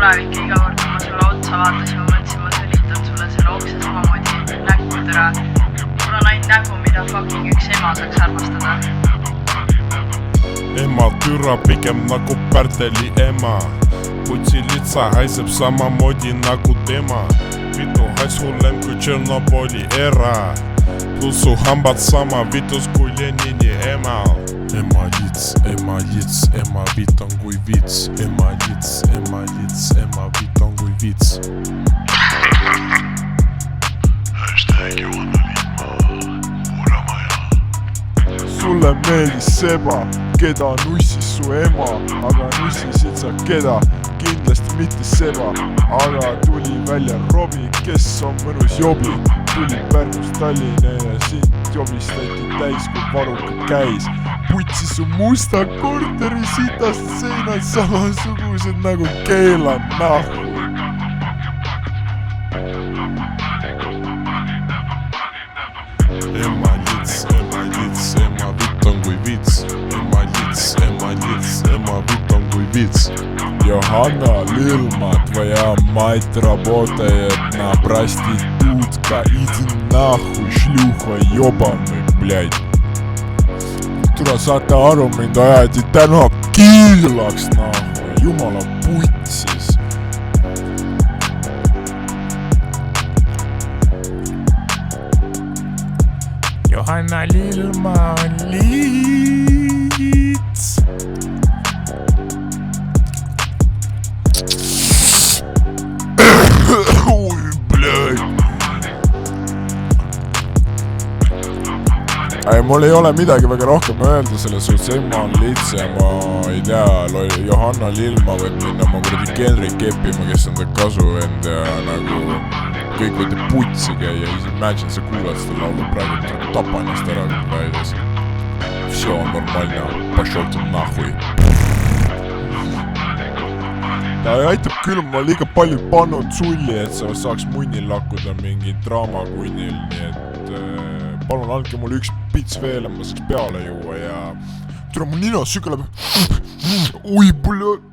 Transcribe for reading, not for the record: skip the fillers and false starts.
tulevik iga kord, kui ma sulle otsa vaatasin, ma mõtlesin, ma sõlitan sulle selle okse samamoodi näkku tõra. Mul on ainult nägu, mida fucking üks ema saaks armastada. Ema türa pigem nagu Pärteli ema. Putsilitsa haiseb samamoodi nagu tema. Vitu hais hullem kui Tšernobõli era. Plus su hambad sama vitus kui Lenini emal. Ema lits, ema vit on kui vits. Ema lits, ema vit on kui vits. Hashtag Johanna Liima, Muuramaja. Sulle meeldis seba, keda nussis su ema, aga nussisid sa keda, kindlasti mitte seba. Aga tuli välja Robi, kes on mõnus jobi. Tuli Pärnust Tallinna ja sind jobistati täis, kui varuka käis. Putsi su musta korteri sitast seinad samasugused nagu keela nahku. Ema lits, ema vit on kui vits. Ema lits, ema vit on kui vits. Johanna Lilma, твоя мать работает на проститутка. Иди нахуй, шлюха ёбаный, блядь. Tule saate aru, mind ajati täna kiilaks nahku, jumala putsis. Johanna Lilma on liits. Oi, blöd. Ei, mul ei ole midagi väga rohkem öelda selle suhtes, ema on lits ja ma ei tea, Johanna Lilma võib minna oma kuradi Genri keppima, kes on ta kasu end ja nagu kõik võite putsi käia, imagine sa kuulad seda laulu praegu, tapa ennast ära kui väides. Все нормально, пошел ты нахуй. Ta aitab küll, ma liiga palju pannud sulli, et sa saaks munnil lakkuda mingi draamakunnil, nii et palun andke mulle üks pits veel, ma saaks peale juua ja... Tule mu nina sügeleb... Oi, blöd...